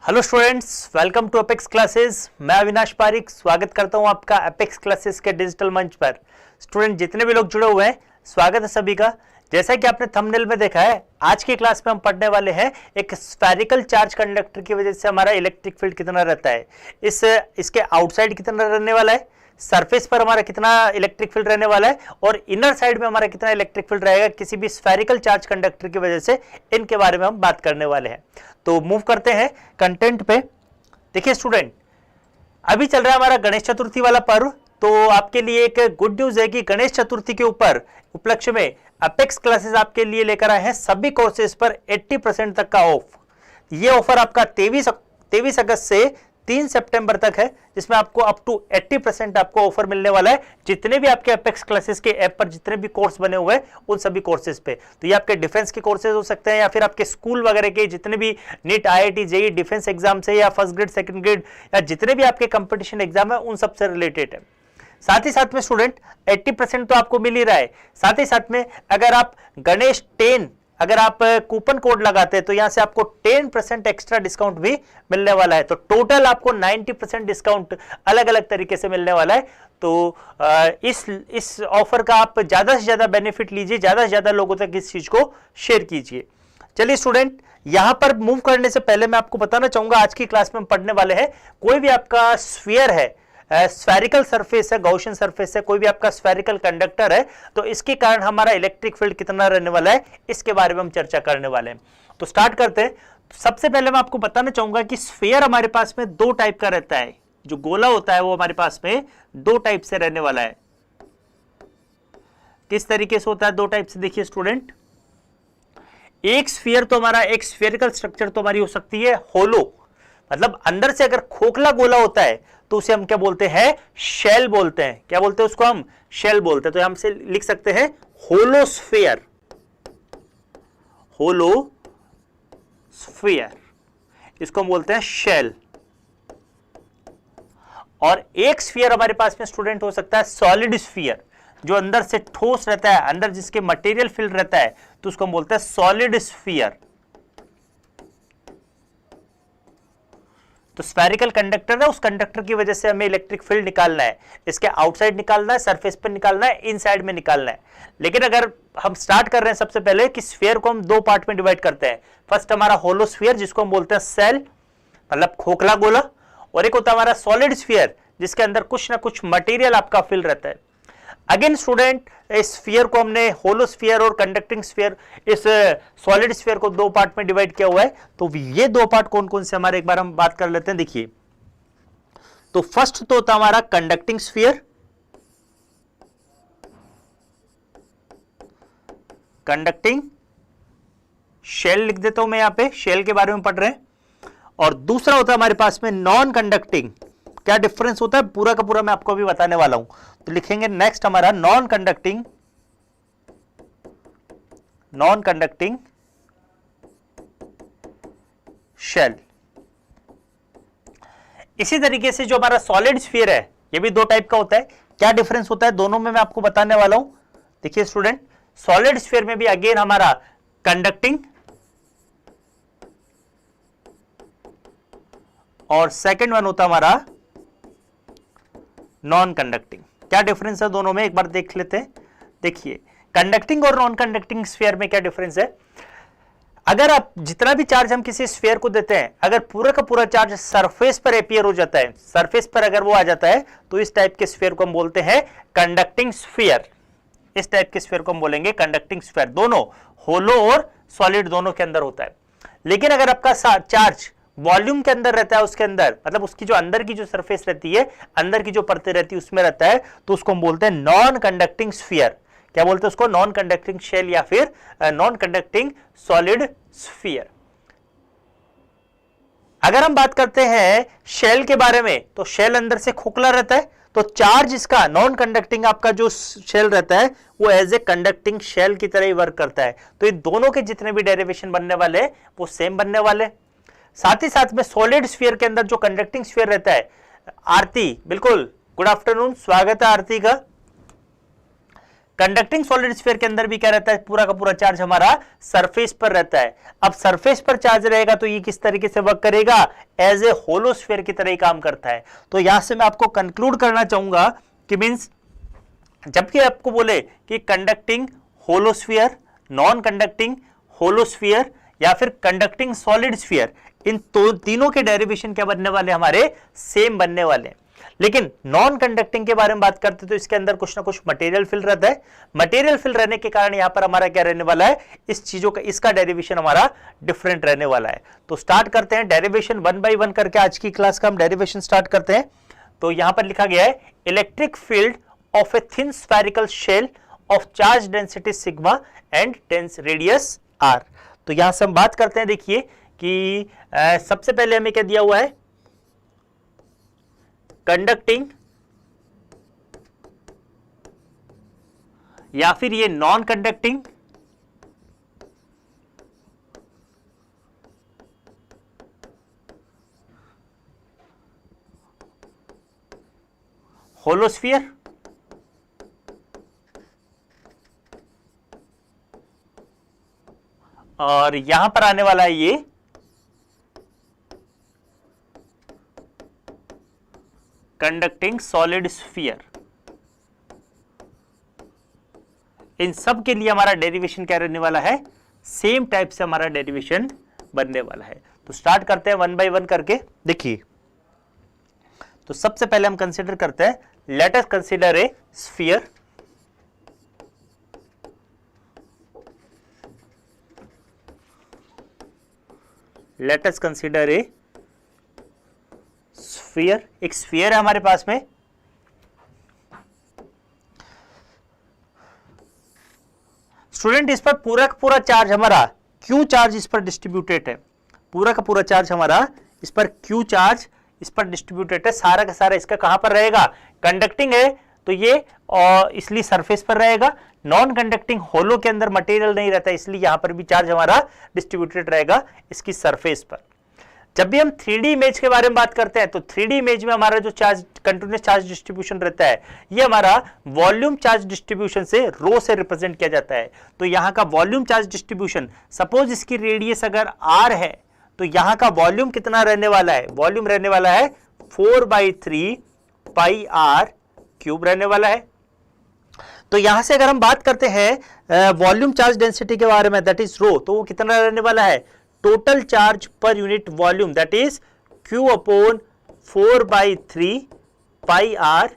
Hello students, welcome to apex classes. मैं अविनाश पारिक स्वागत करता हूं आपका अपेक्स क्लासेस के डिजिटल मंच पर। स्टूडेंट जितने भी लोग जुड़े हुए हैं, स्वागत है सभी का। जैसा कि आपने थंबनेल में देखा है, आज की क्लास में हम पढ़ने वाले हैं एक स्फेरिकल चार्ज कंडक्टर की वजह से हमारा इलेक्ट्रिक फील्ड कितना रहता है, इसके आउटसाइड कितना रहने वाला है, सरफेस पर हमारा कितना इलेक्ट्रिक फील्ड रहने वाला है और इनर साइड में हमारा कितना इलेक्ट्रिक फील्ड रहेगा किसी भी स्फेरिकल चार्ज कंडक्टर की वजह से। इनके बारे में हम बात करने वाले हैं। तो मूव करते हैं कंटेंट पे। देखिए स्टूडेंट, अभी चल रहा है हमारा गणेश चतुर्थी वाला पर्व। तो आपके लिए एक गुड न्यूज है कि गणेश चतुर्थी के ऊपर उपलक्ष्य में अपेक्स क्लासेस आपके लिए लेकर आए हैं सभी कोर्सेज पर 80% तक का ऑफ। ये ऑफर आपका 23 अगस्त से 3 सितंबर तक है, जिसमें आपको अप टू 80% आपको ऑफर मिलने वाला है जितने भी आपके अपेक्स क्लासेस के ऐप पर जितने भी कोर्स बने हुए हैं उन सभी कोर्सेज पे। तो ये आपके डिफेंस के कोर्सेज हो सकते हैं या फिर आपके स्कूल वगैरह के जितने भी NEET, IIT, JEE defence exam से या फर्स्ट ग्रेड, सेकंड ग्रेड या जितने भी आपके कंपटीशन एग्जाम है उन सबसे रिलेटेड है। साथ ही साथ में स्टूडेंट 80% तो आपको मिल ही रहा है। साथ ही साथ में अगर आप गणेश 10 अगर आप कूपन कोड लगाते हैं तो यहां से आपको 10% एक्स्ट्रा डिस्काउंट भी मिलने वाला है। तो टोटल आपको 90% डिस्काउंट अलग अलग तरीके से मिलने वाला है। तो इस ऑफर का आप ज्यादा से ज्यादा बेनिफिट लीजिए, ज्यादा से ज्यादा लोगों तक इस चीज को शेयर कीजिए। चलिए स्टूडेंट, यहां पर मूव करने से पहले मैं आपको बताना चाहूंगा आज की क्लास में हम पढ़ने वाले हैं कोई भी आपका स्फीयर है, स्फेरिकल सरफेस है, गॉसियन सरफेस है, कोई भी आपका स्फेरिकल कंडक्टर है, तो इसके कारण हमारा इलेक्ट्रिक फील्ड कितना रहने वाला है इसके बारे में हम चर्चा करने वाले हैं। तो स्टार्ट करते हैं। सबसे पहले मैं आपको बताना चाहूंगा कि स्फीयर हमारे पास में दो टाइप का रहता है। जो गोला होता है वो हमारे पास में दो टाइप से रहने वाला है। किस तरीके से होता है? दो टाइप से। देखिए स्टूडेंट, एक स्फीयर तो हमारा, एक स्फेरिकल स्ट्रक्चर तो हमारी हो सकती है होलो, मतलब अंदर से अगर खोखला गोला होता है तो उसे हम क्या बोलते हैं? शेल बोलते हैं। क्या बोलते हैं उसको? हम शेल बोलते हैं। तो हम से लिख सकते हैं होलोस्फीयर, होलोस्फीयर, इसको हम बोलते हैं शेल। और एक स्फीयर हमारे पास में स्टूडेंट हो सकता है सॉलिड स्फीयर, जो अंदर से ठोस रहता है, अंदर जिसके मटेरियल फील्ड रहता है, तो उसको हम बोलते हैं सॉलिड स्फीयर। तो स्फेरिकल कंडक्टर है, उस कंडक्टर की वजह से हमें इलेक्ट्रिक फील्ड निकालना है। इसके आउटसाइड निकालना है, सरफेस पर निकालना है, इनसाइड में निकालना है। लेकिन अगर हम स्टार्ट कर रहे हैं सबसे पहले कि स्फीयर को हम दो पार्ट में डिवाइड करते हैं। फर्स्ट हमारा होलोस्फीयर, जिसको हम बोलते हैं सेल, मतलब खोखला गोला, और एक होता है हमारा सॉलिड स्फीयर, जिसके अंदर कुछ ना कुछ मटेरियल आपका फिल रहता है। अगेन स्टूडेंट, इस स्फीयर को हमने होलोस्फीयर और कंडक्टिंग स्फीयर, इस सॉलिड स्फीयर को दो पार्ट में डिवाइड किया हुआ है। तो ये दो पार्ट कौन कौन से हमारे, एक बार हम बात कर लेते हैं। देखिए, तो फर्स्ट तो होता हमारा कंडक्टिंग स्फीयर, कंडक्टिंग शेल लिख देता हूं मैं, यहां पे शेल के बारे में पढ़ रहे हैं। और दूसरा होता है हमारे पास में नॉन कंडक्टिंग। क्या डिफरेंस होता है पूरा का पूरा मैं आपको अभी बताने वाला हूं। तो लिखेंगे नेक्स्ट हमारा नॉन कंडक्टिंग शेल। इसी तरीके से जो हमारा सॉलिड स्फीयर है, ये भी दो टाइप का होता है। क्या डिफरेंस होता है दोनों में मैं आपको बताने वाला हूं। देखिए स्टूडेंट, सॉलिड स्फीयर में भी अगेन हमारा कंडक्टिंग और सेकंड वन होता हमारा नॉन कंडक्टिंग। क्या डिफरेंस है दोनों में, एक बार देख लेते हैं। देखिए, कंडक्टिंग और नॉन कंडक्टिंग स्फीयर में क्या डिफरेंस है। अगर आप जितना भी चार्ज हम किसी स्फीयर को देते हैं, अगर पूरा का पूरा चार्ज सरफेस पर अपीयर हो जाता है, सरफेस पर अगर वो आ जाता है, तो इस टाइप के स्फीयर को हम बोलते हैं कंडक्टिंग स्फीयर। इस टाइप के स्फीयर को हम बोलेंगे कंडक्टिंग स्फीयर। दोनों होलो और सॉलिड दोनों के अंदर होता है। लेकिन अगर आपका चार्ज वॉल्यूम के अंदर रहता है, उसके अंदर मतलब उसकी जो अंदर की जो सरफेस रहती है, अंदर की जो परतें रहती है उसमें रहता है, तो उसको हम बोलते हैं नॉन कंडक्टिंग स्फीयर। क्या बोलते हैं उसको? नॉन कंडक्टिंग शेल या फिर नॉन कंडक्टिंग सॉलिड स्फीयर। अगर हम बात करते हैं शेल के बारे में, तो शेल अंदर से खोखला रहता है, तो चार्ज इसका नॉन कंडक्टिंग आपका जो शेल रहता है वो एज ए कंडक्टिंग शेल की तरह ही वर्क करता है। तो इन दोनों के जितने भी डेरिवेशन बनने वाले हैं वो सेम बनने वाले। साथ ही साथ में सॉलिड स्फीयर के अंदर जो कंडक्टिंग स्फीयर रहता है, आरती, बिल्कुल गुड आफ्टरनून, स्वागत है आरती का। कंडक्टिंग सॉलिड स्फीयर के अंदर भी क्या रहता है, पूरा का पूरा चार्ज हमारा सरफेस पर रहता है। अब सरफेस पर चार्ज रहेगा तो ये किस तरीके से वर्क करेगा, एज ए होलो स्फीयर की तरह ही काम करता है। तो यहां से मैं आपको कंक्लूड करना चाहूंगा कि मींस जब भी आपको बोले कि conducting hollow sphere, non conducting hollow sphere या फिर कंडक्टिंग सॉलिड स्फीयर, इन तीनों के डेरिवेशन क्या बनने वाले, हमारे सेम बनने वाले हैं। लेकिन नॉन कंडक्टिंग के बारे में बात करते तो इसके अंदर कुछ ना कुछ मटेरियल फिल रहता है। मटेरियल फिल रहने के कारण यहां पर हमारा क्या रहने वाला है, इस चीजों का, इसका डेरिवेशन हमारा डिफरेंट रहने वाला है। तो स्टार्ट करते हैं डेरिवेशन वन बाय वन करके, आज की क्लास का हम डेरिवेशन स्टार्ट करते हैं। तो यहां पर लिखा गया है electric field of a thin spherical shell of charge density sigma and डेंस रेडियस आर। तो यहां से हम बात करते हैं, देखिए कि सबसे पहले हमें क्या दिया हुआ है, कंडक्टिंग या फिर ये नॉन कंडक्टिंग होलोस्फीयर और यहां पर आने वाला है ये कंडक्टिंग सॉलिड स्फीयर। इन सब के लिए हमारा डेरिवेशन क्या रहने वाला है, सेम टाइप से हमारा डेरिवेशन बनने वाला है। तो स्टार्ट करते हैं वन बाय वन करके। देखिए, तो सबसे पहले हम कंसीडर करते हैं, late us consider a sphere. Late us consider a sphere. एक स्फीयर है हमारे पास में, स्टूडेंट इस पर पूरा का पूरा चार्ज हमारा क्यू चार्ज इस पर डिस्ट्रीब्यूटेड है, पूरा का पूरा चार्ज हमारा इस पर क्यू चार्ज इस पर डिस्ट्रीब्यूटेड है। सारा का सारा इसका कहां पर रहेगा, कंडक्टिंग है तो ये और इसलिए सरफेस पर रहेगा। नॉन कंडक्टिंग होलो के अंदर मटेरियल नहीं रहता, इसलिए यहां पर भी चार्ज हमारा डिस्ट्रीब्यूटेड रहेगा इसकी सरफेस पर। जब भी हम 3D इमेज के बारे में बात करते हैं तो 3D इमेज में हमारा जो चार्ज कंटिन्यूअस चार्ज डिस्ट्रीब्यूशन रहता है, ये हमारा वॉल्यूम चार्ज डिस्ट्रीब्यूशन से रो से रिप्रेजेंट किया जाता है। तो यहाँ का वॉल्यूम चार्ज डिस्ट्रीब्यूशन, सपोज इसकी रेडियस अगर r है तो यहाँ का वॉल्यूम कितना रहने वाला है, वॉल्यूम रहने वाला है 4/3 पाई r क्यूब रहने वाला है। तो यहां से अगर हम बात करते हैं वॉल्यूम चार्ज डेंसिटी के बारे में, दैट इज रो, तो वो कितना रहने वाला है, total charge per unit volume that is Q upon 4/3 pi r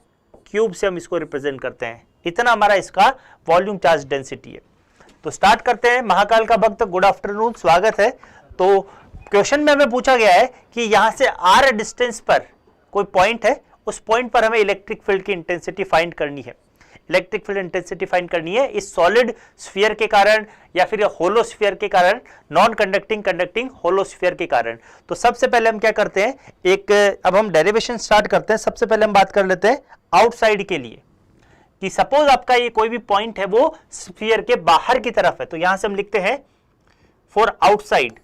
cube से हम इसको रिप्रेजेंट करते हैं। इतना हमारा इसका वॉल्यूम चार्ज डेंसिटी है। तो स्टार्ट करते हैं। महाकाल का भक्त, गुड आफ्टरनून, स्वागत है। तो क्वेश्चन में हमें पूछा गया है कि यहां से r डिस्टेंस पर कोई पॉइंट है, उस पॉइंट पर हमें इलेक्ट्रिक फील्ड की इंटेंसिटी फाइंड करनी है। इलेक्ट्रिक फील्ड इंटेंसिटी फाइंड करनी है इस सॉलिड स्फीयर के कारण या फिर होलो स्फीयर के कारण, non conducting conducting hollow sphere के कारण। तो सबसे पहले हम क्या करते हैं, एक अब हम डेरिवेशन स्टार्ट करते हैं। सबसे पहले हम बात कर लेते हैं आउटसाइड के लिए, कि सपोज आपका ये कोई भी पॉइंट है वो स्फीयर के बाहर की तरफ है, तो यहां से हम लिखते हैं for outside,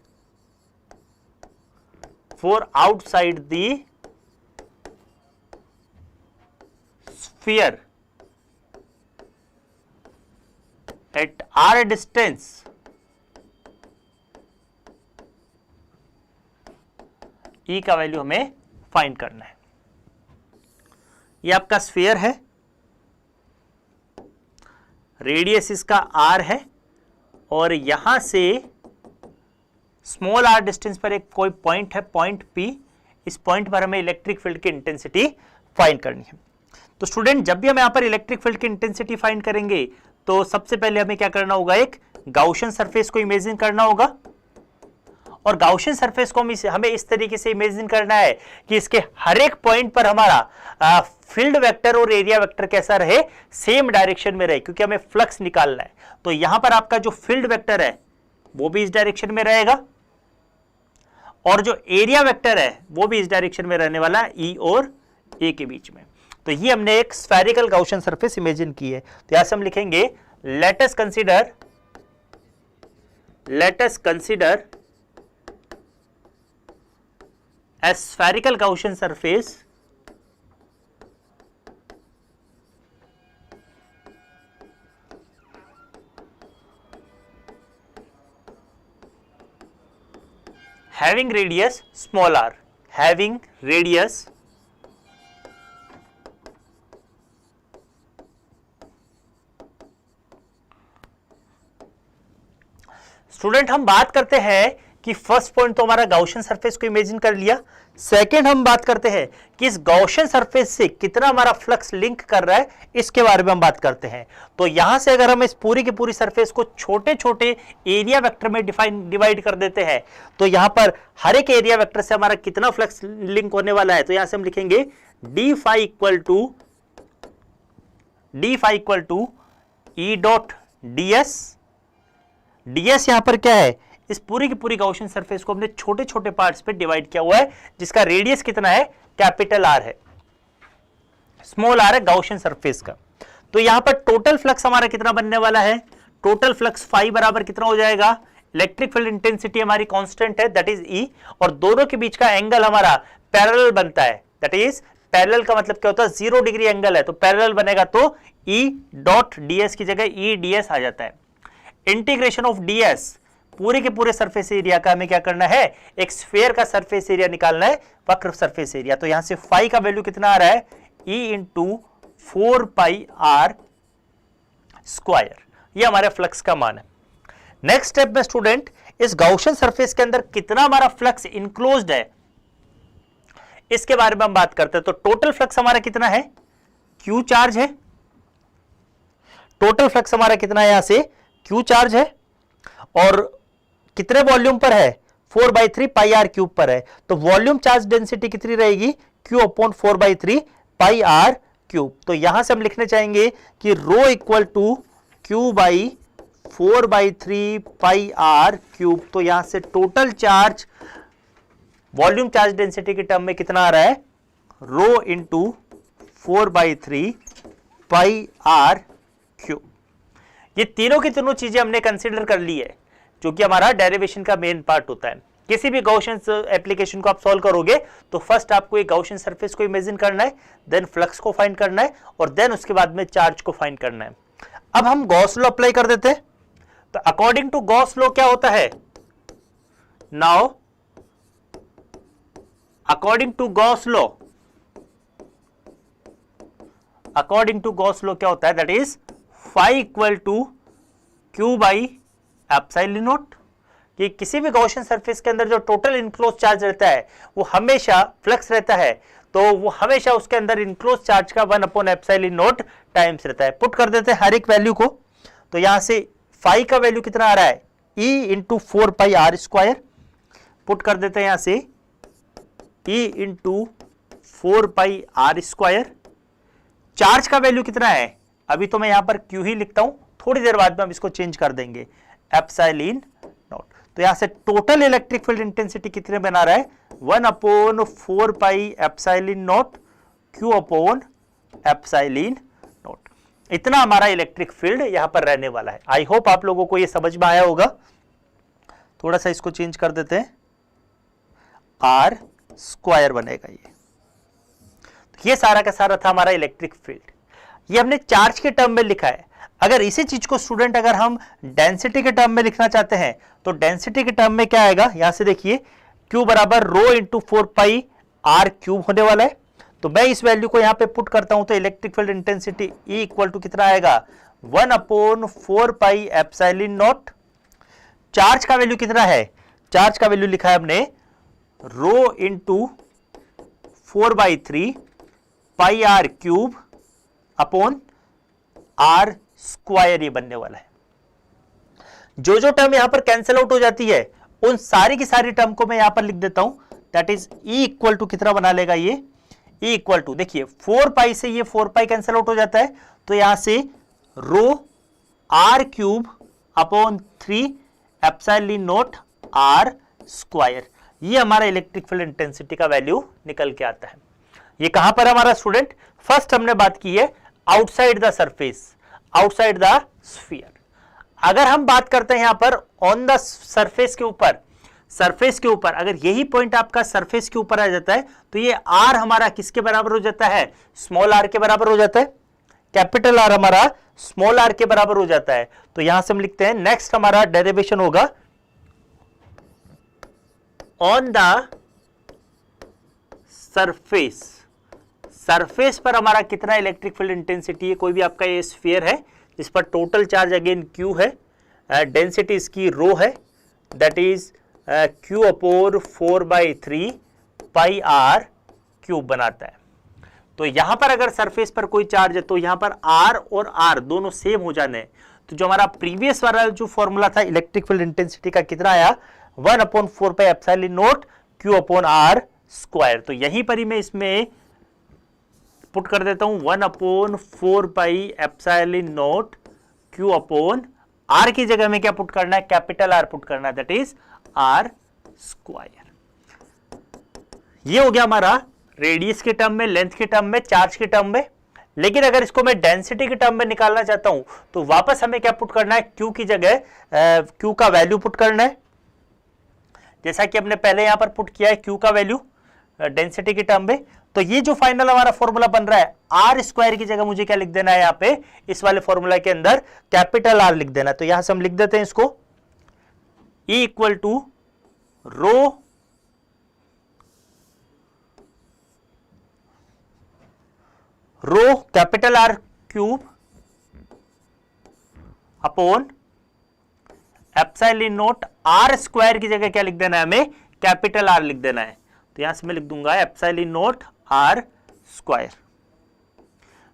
for outside the sphere at r distance E का वैल्यू हमें फाइंड करना है। ये आपका स्फीयर है, रेडियस इसका r है और यहां से स्मॉल r डिस्टेंस पर एक कोई पॉइंट है, पॉइंट P। इस पॉइंट पर हमें इलेक्ट्रिक फील्ड की इंटेंसिटी फाइंड करनी है। तो स्टूडेंट जब भी हम यहां पर इलेक्ट्रिक फील्ड की इंटेंसिटी फाइंड करेंगे तो सबसे पहले हमें क्या करना होगा, एक गाउशियन सरफेस को इमेजिन करना होगा। और गाउशियन सरफेस को हमें इस तरीके से इमेजिन करना है कि इसके हर एक पॉइंट पर हमारा फील्ड वेक्टर और एरिया वेक्टर कैसा रहे, सेम डायरेक्शन में रहे, क्योंकि हमें फ्लक्स निकालना है। तो यहां पर आपका जो फील्ड वेक्टर है वो भी इस डायरेक्शन में रहेगा और जो एरिया वेक्टर है वो भी इस डायरेक्शन में रहने वाला है, ई और ए के बीच में। तो ये हमने एक स्फेरिकल गाउशियन सरफेस इमेजिन की है। तो यहां से हम लिखेंगे let us consider a spherical Gaussian surface having radius small R, having radius student हम बात करते हैं कि फर्स्ट पॉइंट तो हमारा गॉसियन सरफेस को इमेजिन कर लिया। सेकंड हम बात करते हैं कि इस गॉसियन सरफेस से कितना हमारा फ्लक्स लिंक कर रहा है, इसके बारे में हम बात करते हैं। तो यहां से अगर हम इस पूरी की पूरी सरफेस को छोटे छोटे एरिया वेक्टर में डिवाइड कर देते हैं तो यहां पर हर एक एरिया वेक्टर से हमारा कितना फ्लक्स लिंक होने वाला है, तो यहां से हम लिखेंगे d phi equal to E dot ds। ds यहां पर क्या है, इस पूरी की पूरी गॉसियन सरफेस को हमने छोटे छोटे पार्ट्स पे डिवाइड किया हुआ है, जिसका रेडियस कितना है, कैपिटल आर है, स्मॉल आर है गॉसियन सरफेस का। तो यहां पर टोटल फ्लक्स हमारा कितना बनने वाला है, टोटल फ्लक्स फाई बराबर कितना हो जाएगा, इलेक्ट्रिक फील्ड इंटेंसिटी हमारी कांस्टेंट है दैट इज ई, और दोनों के बीच का एंगल हमारा पैरेलल बनता है, दैट इज पैरेलल का मतलब क्या होता है, 0 डिग्री एंगल है, तो पैरेलल बनेगा तो ई डॉट ds की जगह ई ds आ जाता है। इंटीग्रेशन ऑफ ds, पूरे के पूरे सरफेस एरिया का हमें क्या करना है, एक स्फीयर का सरफेस एरिया निकालना है, वक्र सरफेस एरिया। तो यहां से फाई का वैल्यू कितना आ रहा है, e into 4 pi R square, ये हमारे फ्लक्स का मान है। नेक्स्ट स्टेप में स्टूडेंट इस गॉसियन सरफेस के अंदर कितना हमारा फ्लक्स इनक्लोज्ड है, इसके बारे में हम बात करते हैं। तो टोटल फ्लक्स हमारा कितना है, क्यू चार्ज है, टोटल फ्लक्स हमारा कितना है, यहां से क्यू चार्ज है, और कितने वॉल्यूम पर है, 4/3 पाई आर क्यूब पर है। तो वॉल्यूम चार्ज डेंसिटी कितनी रहेगी, Q upon 4/3 pi R cube. तो यहां से हम लिखने चाहेंगे कि rho equal to Q by 4/3 pi R cube. तो यहां से total charge volume charge density के टर्म में कितना आ रहा है, rho into 4/3 pi R cube. ये तीनों की तीनों चीजें हमने कंसीडर कर ली है, जो कि हमारा डेरिवेशन का मेन पार्ट होता है। किसी भी गॉसियन एप्लीकेशन को आप सॉल्व करोगे तो फर्स्ट आपको एक गॉसियन सरफेस को इमेजिन करना है, देन फ्लक्स को फाइंड करना है, और देन उसके बाद में चार्ज को फाइंड करना है। अब हम गॉस लॉ अप्लाई कर देते हैं। तो अकॉर्डिंग टू गॉस लॉ क्या होता है, now according to Gauss law क्या होता है, that is phi equal to Q by epsilon naught. कि किसी भी गॉसियन सरफेस के अंदर जो टोटल इनक्लोज चार्ज रहता है वो हमेशा फ्लक्स रहता है, तो वो हमेशा उसके अंदर इनक्लोज चार्ज का 1 अपॉन एप्सिलॉन नॉट टाइम्स रहता है। पुट कर देते हैं हर एक वैल्यू को। तो यहां से फाई का वैल्यू कितना आ रहा है, e into 4 pi R square. Put कर देते हैं यहां से e into 4 pi R square. Charge का वैल्यू कितना है, अभी तो मैं यहां पर क्यू ही लिखता हूं, थोड़ी देर बाद में हम इसको चेंज कर देंगे, एप्सिलॉन नॉट। तो यहां से टोटल इलेक्ट्रिक फील्ड इंटेंसिटी कितने बना रहा है, 1 upon 4 pi epsilon naught Q upon epsilon not. इतना हमारा इलेक्ट्रिक फील्ड यहां पर रहने वाला है। आई होप आप लोगों को यह समझ में आया होगा। थोड़ा सा इसको चेंज कर देते हैं, आर स्क्वायर बनेगा ये सारा का सारा था हमारा इलेक्ट्रिक फील्ड। ये हमने चार्ज के टर्म में लिखा है। अगर इसी चीज को स्टूडेंट अगर हम डेंसिटी के टर्म में लिखना चाहते हैं तो डेंसिटी के टर्म में क्या आएगा, यहां से देखिए Q बराबर rho into 4 pi R cube होने वाला है। तो मैं इस वैल्यू को यहां पे पुट करता हूं तो electric field intensity E equal to कितना आएगा, 1 upon 4 pi epsilon naught. Charge का वैल्यू कितना है, चार्ज का वैल्यू लिखा है हमने rho into 4/3 pi R cube upon R square, ये बनने वाला है। जो जो टर्म यहां पर कैंसिल आउट हो जाती है उन सारी की सारी टर्म को मैं यहां पर लिख देता हूं, that is E equal to कितना बना लेगा ये, E इक्वल टू देखिए 4 पाई से ये 4 पाई कैंसिल आउट हो जाता है, तो यहां से rho R cube upon 3 epsilon naught R square, ये हमारा इलेक्ट्रिक फील्ड इंटेंसिटी का वैल्यू निकल के आता है। ये कहां पर हमारा स्टूडेंट, फर्स्ट हमने बात की है outside the surface, outside the sphere. अगर हम बात करते हैं यहां पर ऑन द सरफेस के ऊपर, सरफेस के ऊपर अगर यही पॉइंट आपका सरफेस के ऊपर आ जाता है तो ये आर हमारा किसके बराबर हो जाता है, स्मॉल आर के बराबर हो जाता है। कैपिटल आर हमारा स्मॉल आर के बराबर हो जाता है। तो यहां से हम लिखते हैं नेक्स्ट हमारा डेरिवेशन होगा ऑन द सरफेस, सरफेस पर हमारा कितना इलेक्ट्रिक फील्ड इंटेंसिटी है। कोई भी आपका ये स्फीयर है जिस पर टोटल चार्ज अगेन Q है, डेंसिटी इसकी रो है, that is Q upon 4/3 pi r cube बनाता है। तो यहां पर अगर सरफेस पर कोई चार्ज है तो यहां पर r और r दोनों सेम हो जाने हैं। तो जो हमारा प्रीवियस वाला जो फॉर्मूला था इलेक्ट्रिक फील्ड इंटेंसिटी का कितना आया, 1/4 pi epsilon not Q upon r square. तो यहीं पर ही मैं इसमें पुट कर देता हूं 1/4 pi epsilon not Q upon r की जगह में क्या पुट करना है, कैपिटल R पुट करना है, दैट इज r स्क्वायर। ये हो गया हमारा रेडियस के टर्म में, लेंथ के टर्म में, चार्ज के टर्म में। लेकिन अगर इसको मैं डेंसिटी के टर्म में निकालना चाहता हूं तो वापस हमें क्या पुट करना है, Q की जगह Q का वैल्यू पुट करना है, जैसा कि हमने पहले यहां पर पुट किया है Q का वैल्यू डेंसिटी के टर्म में। तो ये जो फाइनल हमारा फॉर्मूला बन रहा है, आर स्क्वायर की जगह मुझे क्या लिख देना है, यहाँ पे इस वाले फॉर्मूला के अंदर कैपिटल आर लिख देना है। तो यहां से हम लिख देते हैं इसको E equal to rho capital R cube upon epsilon naught, R square की जगह क्या लिख देना है, हमें कैपिटल आर लिख देना है। तो यहां से मैं लिख दूंगा एप्सिलॉन नॉट आर स्क्वायर।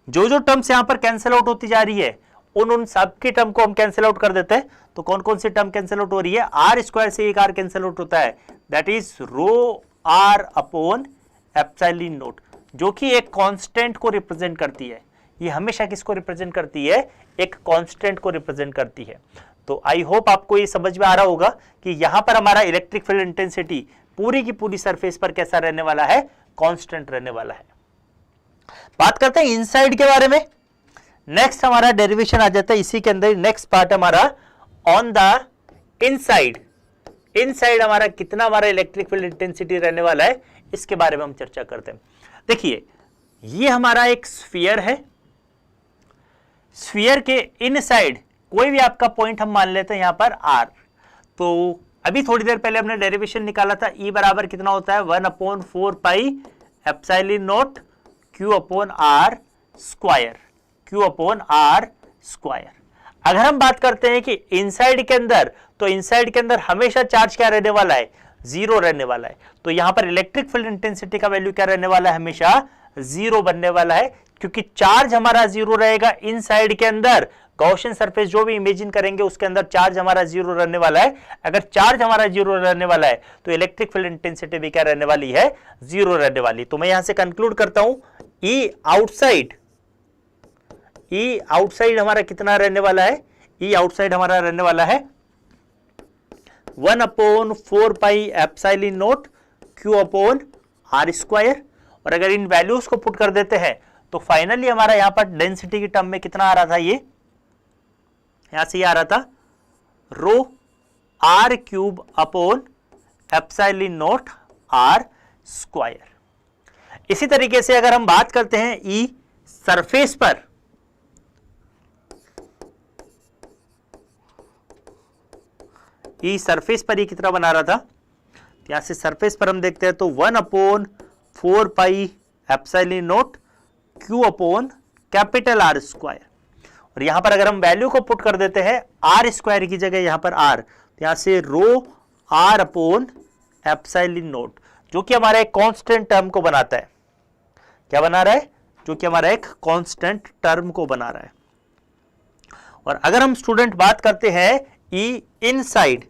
जो जो टर्म्स यहां पर कैंसिल आउट होती जा रही है उन सब की टर्म को हम कैंसिल आउट कर देते हैं। तो कौन कौन सी टर्म कैंसिल आउट हो रही है, आर स्क्वायर से एक आर कैंसिल आउट होता है, that is rho R upon epsilon naught, जो कि एक कांस्टेंट को रिप्रेजेंट करती है। ये हमेशा किसको रिप्रेजेंट करती है, एक कांस्टेंट को रिप्रेजेंट करती है। तो आई होप आपको ये समझ में आ रहा होगा कि यहां पर हमारा इलेक्ट्रिक फील्ड इंटेंसिटी पूरी की पूरी सरफेस पर कैसा रहने वाला है, कांस्टेंट रहने वाला है। बात करते हैं इनसाइड के बारे में। नेक्स्ट हमारा डेरिवेशन आ जाता है इसी के अंदर, नेक्स्ट पार्ट हमारा ऑन द इनसाइड। इनसाइड हमारा कितना हमारा इलेक्ट्रिक फील्ड इंटेंसिटी रहने वाला है, इसके बारे में हम चर्चा करते हैं। देखिए ये हमारा एक स्फीयर है, स्फीयर के इनसाइड कोई भी आपका पॉइंट हम मान लेते हैं यहां पर r। तो अभी थोड़ी देर पहले हमने डेरिवेशन निकाला था, E बराबर कितना होता है, 1/4 pi epsilon not Q upon r square, Q upon r square. अगर हम बात करते हैं कि इनसाइड के अंदर, तो इनसाइड के अंदर हमेशा चार्ज क्या रहने वाला है, जीरो रहने वाला है। तो यहां पर इलेक्ट्रिक फील्ड इंटेंसिटी का वैल्यू क्या रहने वाला है, हमेशा जीरो बनने वाला है, क्योंकि चार्ज हमारा जीरो रहेगा इनसाइड के अंदर। गॉसियन सरफेस जो भी इमेजिन करेंगे उसके अंदर चार्ज हमारा जीरो रहने वाला है। अगर चार्ज हमारा जीरो रहने वाला है तो इलेक्ट्रिक फील्ड इंटेंसिटी भी क्या रहने वाली है, जीरो रहने वाली। तो मैं यहां से कंक्लूड करता हूं, E आउटसाइड हमारा कितना रहने वाला है, E आउटसाइड हमारा रहने वाला है 1/4 pi epsilon not Q upon r square. और अगर इन वैल्यूज को पुट कर देते हैं तो फाइनली हमारा यहां पर डेंसिटी की टर्म में कितना आ रहा था, ये यहां से ये आ रहा था रो r cube upon epsilon not r square. इसी तरीके से अगर हम बात करते हैं E सरफेस पर, E सरफेस पर ही कितना बना रहा था, यहां से सरफेस पर हम देखते हैं तो 1/4 pi epsilon not Q upon capital R square. और यहां पर अगर हम वैल्यू को पुट कर देते हैं R स्क्वायर की जगह यहां पर R, तो यहां से रो R अपॉन एप्सिलॉन नॉट, जो कि हमारा एक कांस्टेंट टर्म को बनाता है। क्या बना रहा है, जो कि हमारा एक कांस्टेंट टर्म को बना रहा है। और अगर हम स्टूडेंट बात करते हैं E इनसाइड,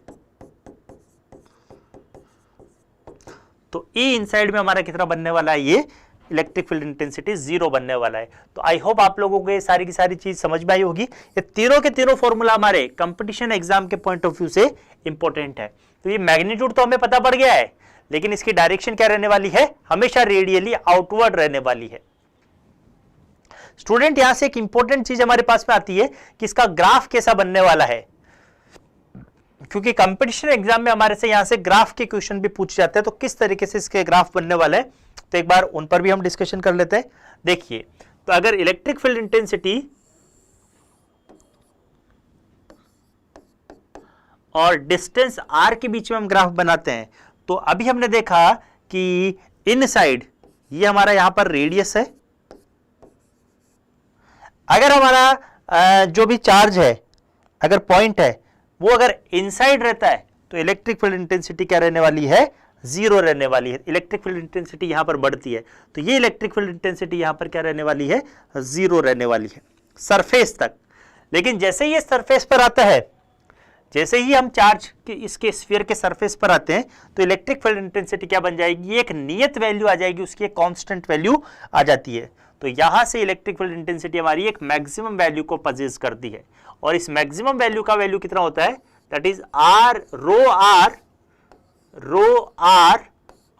तो E इनसाइड में हमारा कितना बनने वाला है, ये इलेक्ट्रिक फील्ड इंटेंसिटी जीरो बनने वाला है। तो आई होप आप लोगों को ये सारी की सारी चीज समझ में आई होगी। ये तीनों के तीनों फॉर्मूला हमारे कंपटीशन एग्जाम के पॉइंट ऑफ व्यू से इंपॉर्टेंट है। तो ये मैग्नीट्यूड तो हमें पता पड़ गया है, लेकिन इसकी डायरेक्शन क्या रहने वाली है, हमेशा रेडियली आउटवर्ड रहने वाली है। स्टूडेंट यहां से एक इंपॉर्टेंट चीज हमारे पास में आती है कि इसका ग्राफ कैसा बनने वाला है, क्योंकि कंपटीशन एग्जाम में हमारे से यहां से ग्राफ के क्वेश्चन भी पूछ जाते हैं। तो किस तरीके से इसके ग्राफ बनने वाले हैं, तो एक बार उन पर भी हम डिस्कशन कर लेते हैं। देखिए, तो अगर इलेक्ट्रिक फील्ड इंटेंसिटी और डिस्टेंस r के बीच में हम ग्राफ बनाते हैं तो अभी हमने देखा कि इनसाइड ये हमारा यहां पर रेडियस है। अगर हमारा जो भी चार्ज है, अगर पॉइंट है, वो अगर इनसाइड रहता है तो इलेक्ट्रिक फील्ड इंटेंसिटी क्या रहने वाली है? जीरो रहने वाली है। इलेक्ट्रिक फील्ड इंटेंसिटी यहां पर बढ़ती है, तो ये इलेक्ट्रिक फील्ड इंटेंसिटी यहां पर क्या रहने वाली है? जीरो रहने वाली है सरफेस तक। लेकिन जैसे ही ये सरफेस पर आता है, जैसे ही हम चार्ज के इसके स्फीयर के सरफेस पर आते हैं, तो इलेक्ट्रिक फील्ड इंटेंसिटी क्या बन जाएगी? एक नियत वैल्यू आ जाएगी, उसकी एक कांस्टेंट वैल्यू आ जाती है। तो यहां से इलेक्ट्रिक फील्ड इंटेंसिटी हमारी एक मैक्सिमम वैल्यू को पजेस करती है, और इस मैक्सिमम वैल्यू का वैल्यू कितना होता है? That is R, rho R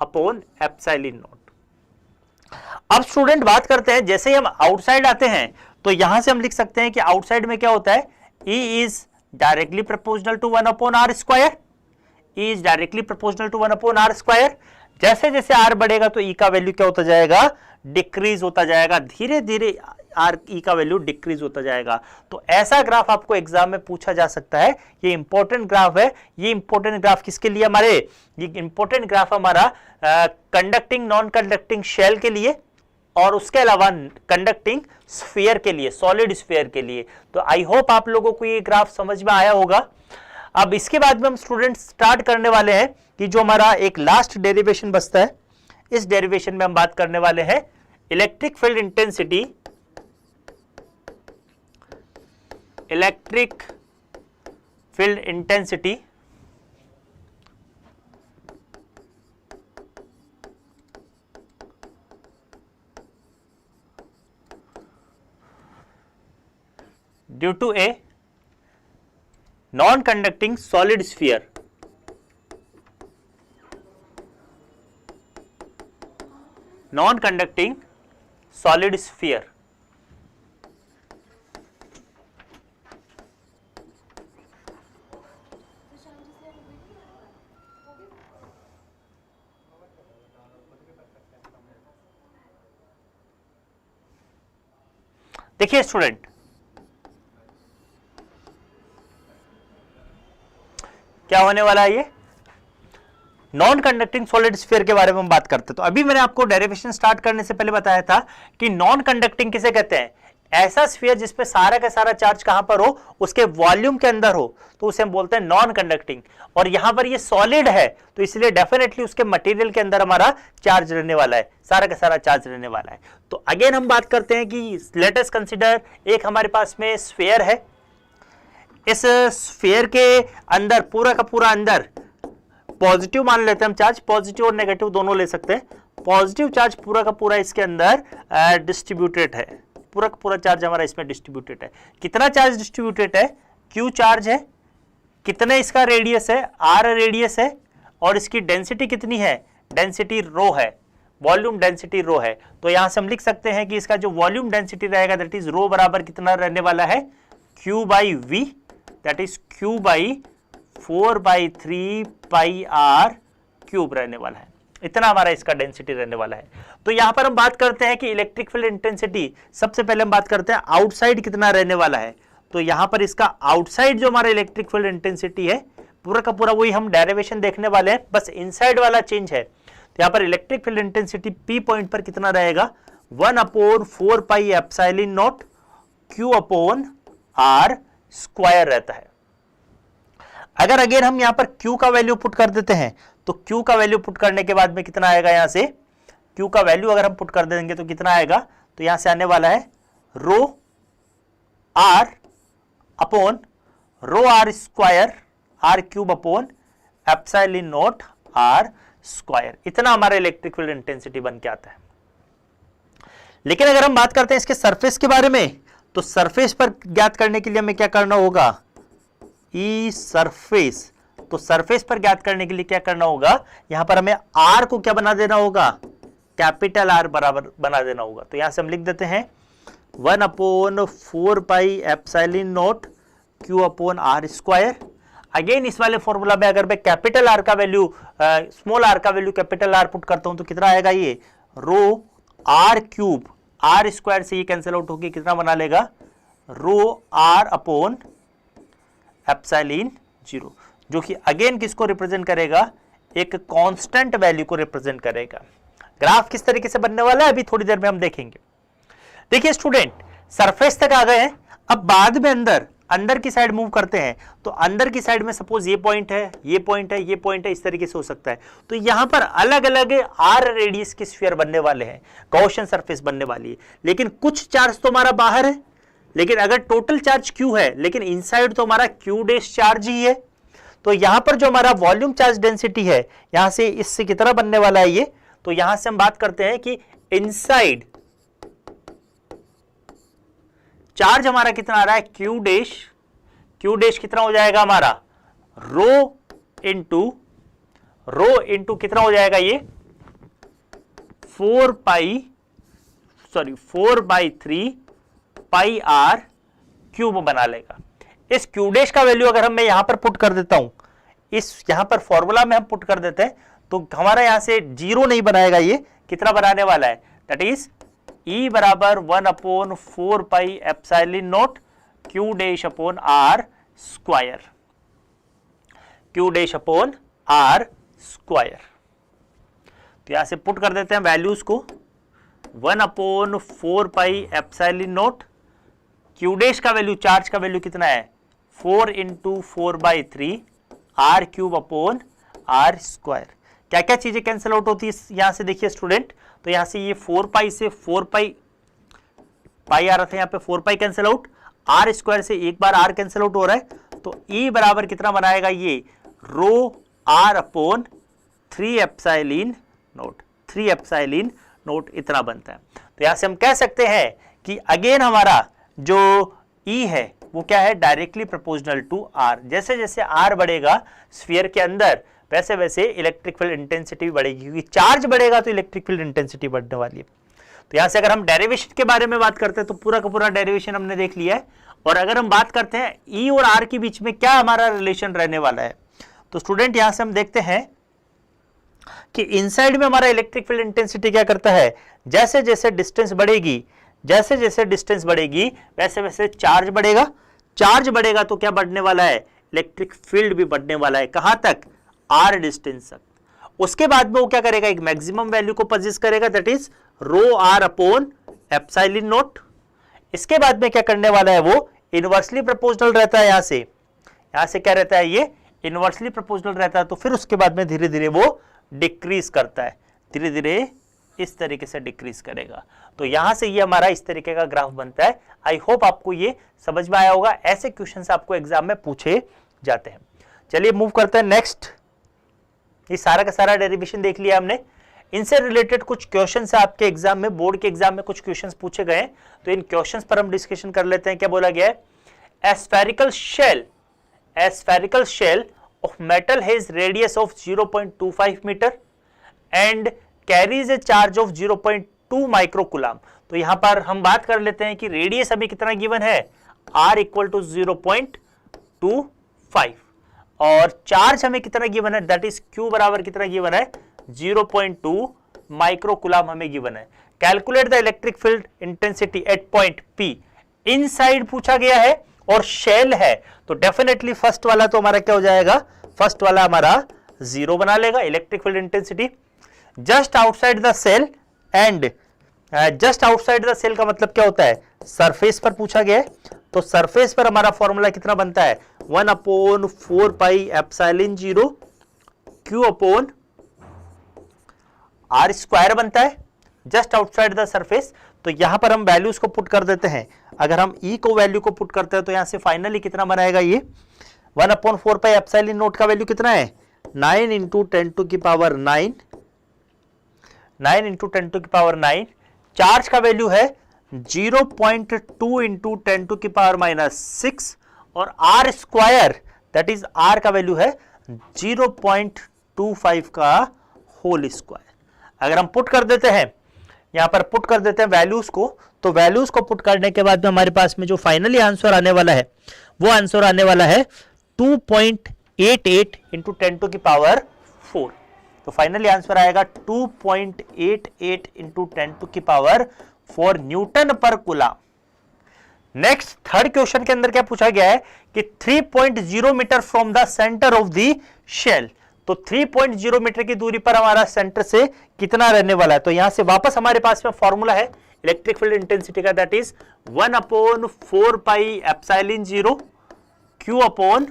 upon epsilon naught. अब स्टूडेंट बात करते हैं, जैसे ही हम आउटसाइड आते हैं तो यहां से हम लिख सकते हैं कि आउटसाइड में क्या होता है? E is directly proportional to 1 upon R square. E is directly proportional to 1 upon R square. जैसे जैसे आर बढ़ेगा तो E का वैल्यू क्या होता जाएगा? डिक्रीज होता जाएगा। धीरे धीरे आर ई का वैल्यू डिक्रीज होता जाएगा। तो ऐसा ग्राफ आपको एग्जाम में पूछा जा सकता है। ये इंपॉर्टेंट ग्राफ है। ये इंपॉर्टेंट ग्राफ किसके लिए? हमारे ये इंपॉर्टेंट ग्राफ हमारा कंडक्टिंग नॉन कंडक्टिंग शेल के लिए, और उसके अलावा कंडक्टिंग स्फीयर के लिए, सॉलिड स्फीयर के लिए। तो आई होप आप लोगों को ये ग्राफ समझ में आया होगा। अब इसके बाद में हम स्टूडेंट्स स्टार्ट करने वाले हैं कि जो हमारा एक लास्ट डेरिवेशन बचता है, इस डेरिवेशन में हम बात करने वाले हैं electric field intensity, electric field intensity due to a non-conducting solid sphere, non-conducting solid sphere। देखिए स्टूडेंट, क्या होने वाला है? ये नॉन कंडक्टिंग सॉलिड स्फीयर के बारे में हम बात करते हैं। तो अभी मैंने आपको डेरिवेशन स्टार्ट करने से पहले बताया था कि नॉन कंडक्टिंग किसे कहते हैं? ऐसा स्फीयर जिसपे सारा का सारा चार्ज कहां पर हो? उसके वॉल्यूम के अंदर हो, तो उसे हम बोलते हैं नॉन कंडक्टिंग। और यहां पर ये सॉलिड है, तो इसलिए डेफिनेटली उसके मटेरियल के अंदर हमारा चार्ज रहने वाला है, सारा का सारा चार्ज रहने वाला है। तो अगेन हम बात करते हैं कि लेट अस कंसीडर एक हमारे पास में स्फीयर है। इस स्फीयर के अंदर पूरा का पूरा अंदर पॉजिटिव मान लेते हैं हम चार्ज, पॉजिटिव और नेगेटिव दोनों ले सकते हैं। पॉजिटिव चार्ज पूरा का पूरा इसके अंदर डिस्ट्रीब्यूटेड है, पूरा का पूरा चार्ज हमारा इसमें डिस्ट्रीब्यूटेड है। कितना चार्ज डिस्ट्रीब्यूटेड है? Q चार्ज है। कितने इसका रेडियस है? R रेडियस है। और इसकी डेंसिटी कितनी है? डेंसिटी रो है, वॉल्यूम डेंसिटी रो है। तो यहां से हम लिख सकते हैं कि इसका जो वॉल्यूम डेंसिटी रहेगा दैट इज रो बराबर कितना रहने वाला है? Q by V, that is Q by 4/3 pi R cube रहने वाला है। इतना हमारा इसका डेंसिटी रहने वाला है। तो यहां पर हम बात करते हैं कि इलेक्ट्रिक फील्ड इंटेंसिटी, सबसे पहले हम बात करते हैं आउटसाइड कितना रहने वाला है। तो यहां पर इसका आउटसाइड जो हमारा इलेक्ट्रिक फील्ड इंटेंसिटी है, पूरा का पूरा वही हम डेरिवेशन देखने वाले हैं, बस इनसाइड वाला चेंज है। तो यहां पर electric field intensity P point पर कितना रहेगा? 1/4 pi epsilon not Q upon R square रहता है। अगर अगेन हम यहां पर Q का वैल्यू पुट कर देते हैं, तो Q का वैल्यू पुट करने के बाद में कितना आएगा? यहां से Q का वैल्यू अगर हम पुट कर देंगे तो कितना आएगा? तो यहां से आने वाला है रो R upon rho R square R cube upon epsilon not R square. इतना हमारा इलेक्ट्रिक फील्ड इंटेंसिटी बन के आता है। लेकिन अगर हम बात करते हैं इसके सरफेस के बारे में, तो सरफेस पर ज्ञात करने के लिए हमें क्या करना होगा? ई सरफेस। तो सरफेस पर ज्ञात करने के लिए क्या करना होगा? यहां पर हमें R को क्या बना देना होगा? कैपिटल R बराबर बना देना होगा। तो यहां से हम लिख देते हैं 1/4 pi epsilon not Q upon R square. Again इस वाले फॉर्मूला में अगर मैं कैपिटल R का वैल्यू, स्मॉल r का वैल्यू कैपिटल R पुट करता हूं तो कितना आएगा? ये रो R क्यूब R स्क्वायर से ये कैंसिल आउट होकर कितना बना लेगा? रो R अपॉन एप्सिलॉन 0, जो कि अगेन किसको रिप्रेजेंट करेगा? एक कांस्टेंट वैल्यू को रिप्रेजेंट करेगा। ग्राफ किस तरीके से बनने वाला है अभी थोड़ी देर में हम देखेंगे। देखिए स्टूडेंट, सरफेस तक आ गए हैं, अब बाद में अंदर की साइड मूव करते हैं, तो अंदर की साइड में सपोज ये पॉइंट है, ये पॉइंट है, ये पॉइंट है, इस तरीके से हो सकता है। तो यहां पर अलग अलग आर रेडियस के स्फीयर बनने वाले हैं, गॉसियन सरफेस बनने वाली है। लेकिन कुछ चार्ज तो हमारा बाहर है, लेकिन अगर टोटल चार्ज क्यू है, लेकिन इनसाइड तो हमारा क्यू डैश चार्ज ही है। तो यहां पर जो हमारा वॉल्यूम चार्ज डेंसिटी है, यहां से इससे कितना बनने वाला है ये, तो यहां से हम बात करते हैं कि इनसाइड चार्ज हमारा कितना आ रहा है, क्यू डैश कितना हो जाएगा हमारा, रो इंटू कितना हो जाएगा ये 4/3 पाई आर क्यूब बना लेगा। इस क्यू डैश का वैल्यू अगर मैं यहां पर पुट कर देता हूं, इस यहां पर फॉर्मूला में हम पुट कर देते हैं, तो हमारा यहां से जीरो नहीं बनाएगा, ये कितना बनाने वाला है, दैट इज E बराबर 1/4 pi epsilon naught q dash upon R square, q dash upon R square. तो यहां से पुट कर देते हैं वैल्यूज को, 1/4 pi epsilon naught, q dash का वैल्यू, चार्ज का वैल्यू कितना है 4 × 4/3 R cube upon R square. क्या क्या चीजें कैंसिल आउट होती है यहां से देखिए स्टूडेंट, तो यहां से ये 4 पाई से 4 पाई आ रहा था, यहां पे 4 pi cancel out, R square से एक बार आर कैंसिल आउट हो रहा है, तो E बराबर कितना बनाएगा ये रो आर अपॉन 3 एप्सिलॉन नॉट इतना बनता है। तो यहां से हम कह सकते हैं कि अगेन हमारा जो E है वो क्या है, डायरेक्टली प्रोपोर्शनल टू आर। जैसे जैसे आर बढ़ेगा स्फीयर के अंदर, वैसे वैसे इलेक्ट्रिक फील्ड इंटेंसिटी भी बढ़ेगी, क्योंकि चार्ज बढ़ेगा तो इलेक्ट्रिक फील्ड इंटेंसिटी बढ़ने वाली है। तो यहां से अगर हम डेरिवेशन के बारे में बात करते हैं तो पूरा का पूरा डेरिवेशन हमने देख लिया है। और अगर हम बात करते हैं ई और आर के बीच में क्या हमारा रिलेशन रहने वाला है, तो स्टूडेंट यहां से हम देखते हैं कि इनसाइड में हमारा इलेक्ट्रिक फील्ड इंटेंसिटी क्या करता है, जैसे जैसे डिस्टेंस बढ़ेगी वैसे वैसे चार्ज बढ़ेगा तो क्या बढ़ने वाला है, इलेक्ट्रिक फील्ड भी बढ़ने वाला है। कहां तक, आर डिस्टेंस तक। उसके बाद में वो क्या करेगा, एक मैक्सिमम वैल्यू को पोजेस करेगा, that is rho R upon epsilon naught. इसके बाद में क्या करने वाला है, वो इनवर्सली प्रोपोर्शनल रहता है, यहां से क्या रहता है, ये इनवर्सली प्रोपोर्शनल रहता है। तो फिर उसके बाद में धीरे धीरे वो डिक्रीज करता है, धीरे धीरे इस तरीके से डिक्रीज करेगा। तो यहां से ये हमारा इस तरीके का ग्राफ बनता है। आई होप आपको ये समझ में आया होगा, ऐसे क्वेश्चंस आपको एग्जाम में पूछे जाते हैं। चलिए मूव करते हैं नेक्स्ट। ये सारा का सारा डेरिवेशन देख लिया हमने, इनसे रिलेटेड कुछ क्वेश्चंस आपके एग्जाम में, बोर्ड के एग्जाम में कुछ क्वेश्चंस पूछे गए, तो इन क्वेश्चंस पर हम डिस्कशन कर लेते हैं। क्या बोला गया है, a spherical shell of metal has radius of 0.25 metre and carries a charge of 0.2 microcoulomb. तो यहां पर हम बात कर लेते हैं कि रेडियस अभी कितना गिवन है, r = 0.25 और चार्ज हमें कितना गिवन है, दैट इज q बराबर कितना गिवन है, 0.2 माइक्रोकूलम हमें गिवन है। Calculate the electric field intensity at point P। Inside पूछा गया है और शेल है, तो डेफिनेटली फर्स्ट वाला तो हमारा क्या हो जाएगा, फर्स्ट वाला हमारा 0 बना लेगा electric field intensity. Just outside the shell and just outside the shell का मतलब क्या होता है, सरफेस पर पूछा गया है, तो सरफेस पर हमारा फॉर्मूला कितना बनता है, 1/4 pi epsilon 0 q upon R square बनता है, जस्ट आउटसाइड द सरफेस। तो यहां पर हम वैल्यूज को पुट कर देते हैं। अगर हम ई को वैल्यू को पुट करते हैं तो यहां से फाइनली कितना बनाएगा, ये 1/4 पाई एप्सिलॉन नॉट का वैल्यू कितना है, 9 × 10⁹, 9 × 10⁹। चार्ज का वैल्यू है 0.2 × 10⁻⁻⁶ और R square that is R का वैल्यू है 0.25 का होल स्क्वायर। अगर हम पुट कर देते हैं, यहां पर पुट कर देते हैं वैल्यूज को, तो वैल्यूज को पुट करने के बाद में हमारे पास में जो फाइनली आंसर आने वाला है, वो आंसर आने वाला है 2.88 × 10⁴। तो फाइनली आंसर आएगा 2.88 × 10⁴ न्यूटन पर कूलम। नेक्स्ट थर्ड क्वेश्चन के अंदर क्या पूछा गया है कि 3.0 metre from the centre of the shell. तो 3.0 मीटर की दूरी पर हमारा सेंटर से कितना रहने वाला है। तो यहां से वापस हमारे पास में फॉर्मूला है इलेक्ट्रिक फील्ड इंटेंसिटी का, that is 1/4 pi epsilon 0 Q upon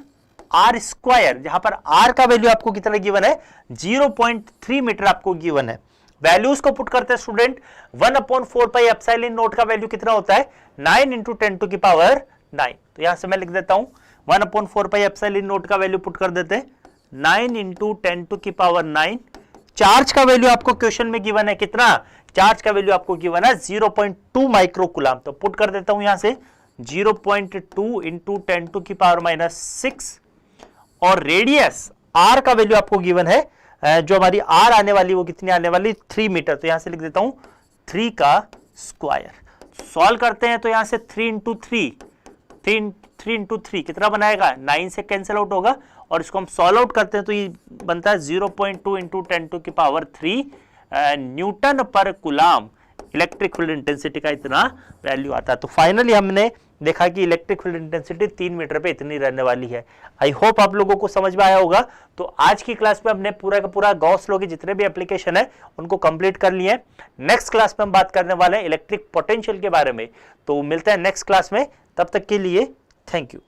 R square, जहां पर R का वैल्यू आपको कितना गिवन है 0.3 मीटर आपको गिवन है। वैल्यूज को पुट करते हैं स्टूडेंट, 1/4 पाई एप्सिलॉन नॉट का वैल्यू कितना होता है 9 × 10⁹। तो यहां से मैं लिख देता हूं 1/4 पाई एप्सिलॉन नॉट का वैल्यू पुट कर देते हैं 9 × 10⁹। चार्ज का वैल्यू आपको क्वेश्चन में गिवन है कितना, चार्ज का वैल्यू आपको गिवन है 0.2 माइक्रो कूलम। तो पुट कर देता हूं यहां से 0.2 × 10⁻⁶। और रेडियस R का वैल्यू आपको गिवन है, जो हमारी R आने वाली वो कितनी आने वाली 3 मीटर। तो यहां से लिख देता हूं 3 का स्क्वायर। सॉल्व करते हैं तो यहां से 3 × 3 कितना बनाएगा 9 से कैंसिल आउट होगा, और इसको हम सॉल्व आउट करते हैं तो ये बनता है 0.2 × 10⁻³ न्यूटन पर कूलम। इलेक्ट्रिक फील्ड इंटेंसिटी का इतना वैल्यू आता है। तो फाइनली हमने देखा कि इलेक्ट्रिक फील्ड इंटेंसिटी 3 मीटर पे इतनी रहने वाली है। आई होप आप लोगों को समझ में आया होगा। तो आज की क्लास में हमने पूरा का पूरा गॉस लॉ के जितने भी एप्लीकेशन है उनको कंप्लीट कर लिए हैं। नेक्स्ट क्लास में हम बात करने वाले हैं इलेक्ट्रिक पोटेंशियल के बारे में। तो मिलते हैं नेक्स्ट क्लास में, तब तक के लिए थैंक यू।